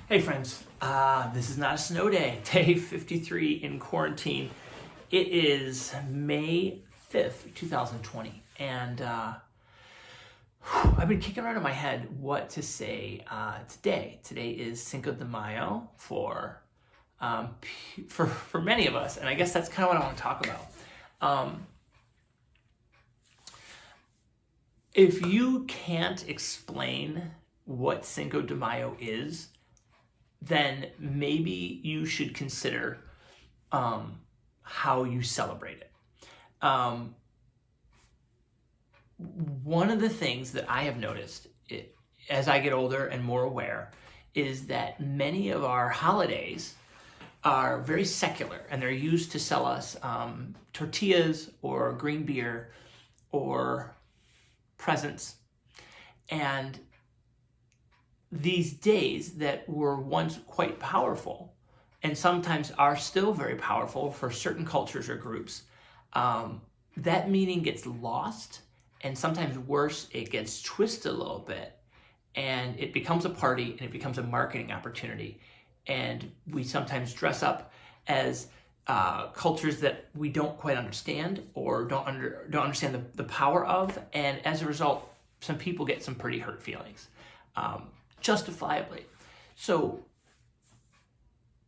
Hey friends, this is not a snow day, day 53 in quarantine. It is May 5th, 2020, and I've been kicking around in my head what to say today. Today is Cinco de Mayo for many of us, and I guess that's kind of what I want to talk about. If you can't explain what Cinco de Mayo is, then maybe you should consider how you celebrate it. One of the things that I have noticed as I get older and more aware is that many of our holidays are very secular, and they're used to sell us tortillas or green beer or presents. And these days that were once quite powerful and sometimes are still very powerful for certain cultures or groups, that meaning gets lost, and sometimes worse, it gets twisted a little bit, and it becomes a party and it becomes a marketing opportunity. And we sometimes dress up as cultures that we don't quite understand or don't understand the power of, and as a result, some people get some pretty hurt feelings. Justifiably. So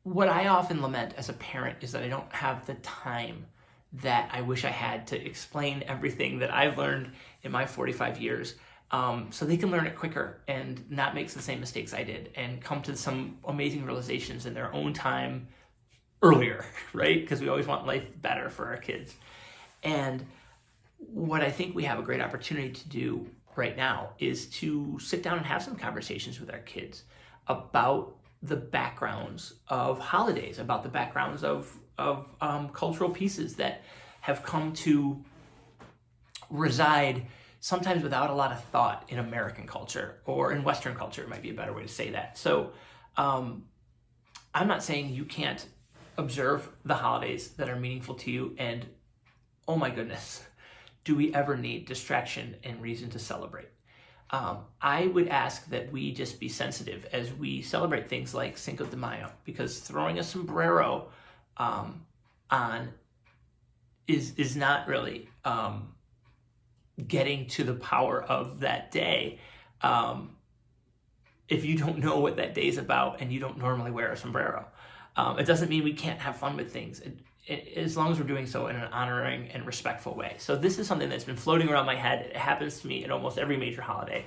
what I often lament as a parent is that I don't have the time that I wish I had to explain everything that I've learned in my 45 years, so they can learn it quicker and not make the same mistakes I did and come to some amazing realizations in their own time earlier, right? Because we always want life better for our kids. And what I think we have a great opportunity to do right now is to sit down and have some conversations with our kids about the backgrounds of holidays, about the backgrounds of cultural pieces that have come to reside sometimes without a lot of thought in American culture, or in Western culture, might be a better way to say that. So I'm not saying you can't observe the holidays that are meaningful to you, and oh my goodness, do we ever need distraction and reason to celebrate? I would ask that we just be sensitive as we celebrate things like Cinco de Mayo, because throwing a sombrero on is not really getting to the power of that day. If you don't know what that day is about and you don't normally wear a sombrero, it doesn't mean we can't have fun with things. As long as we're doing so in an honoring and respectful way. So this is something that's been floating around my head. It happens to me in almost every major holiday.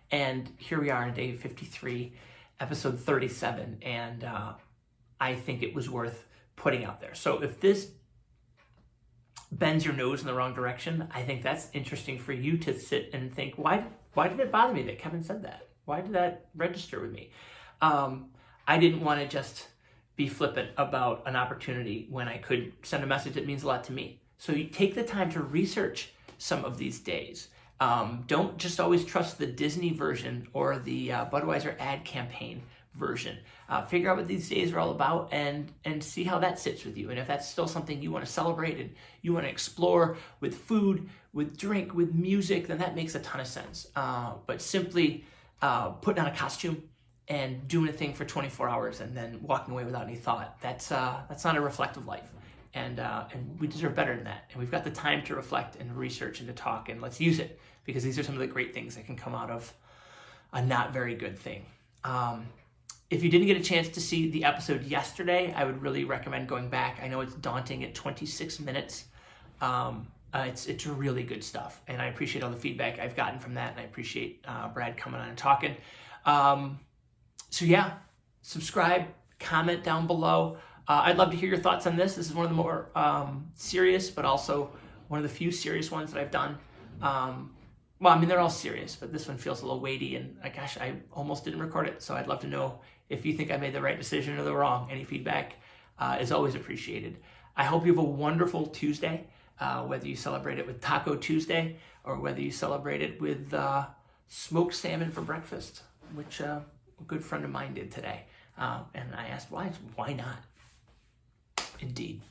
And here we are in day 53, episode 37. And I think it was worth putting out there. So if this bends your nose in the wrong direction, I think that's interesting for you to sit and think, why did it bother me that Kevin said that? Why did that register with me? I didn't want to just be flippant about an opportunity when I could send a message that means a lot to me. So you take the time to research some of these days. Don't just always trust the Disney version or the Budweiser ad campaign version. Figure out what these days are all about and see how that sits with you. And if that's still something you want to celebrate and you want to explore with food, with drink, with music, then that makes a ton of sense. But simply putting on a costume and doing a thing for 24 hours and then walking away without any thought, that's not a reflective life. And we deserve better than that. And we've got the time to reflect and research and to talk, and let's use it, because these are some of the great things that can come out of a not very good thing. If you didn't get a chance to see the episode yesterday, I would really recommend going back. I know it's daunting at 26 minutes. It's really good stuff, and I appreciate all the feedback I've gotten from that, and I appreciate Brad coming on and talking. So yeah, subscribe, comment down below. I'd love to hear your thoughts on this. This is one of the more serious, but also one of the few serious ones that I've done. Well, I mean, they're all serious, but this one feels a little weighty, and gosh, I almost didn't record it. So I'd love to know if you think I made the right decision or the wrong. Any feedback is always appreciated. I hope you have a wonderful Tuesday, whether you celebrate it with Taco Tuesday or whether you celebrate it with smoked salmon for breakfast, which a good friend of mine did today. And I asked why. Why not? Indeed.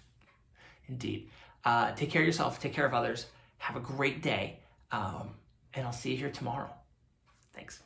Take care of yourself. Take care of others. Have a great day. And I'll see you here tomorrow. Thanks.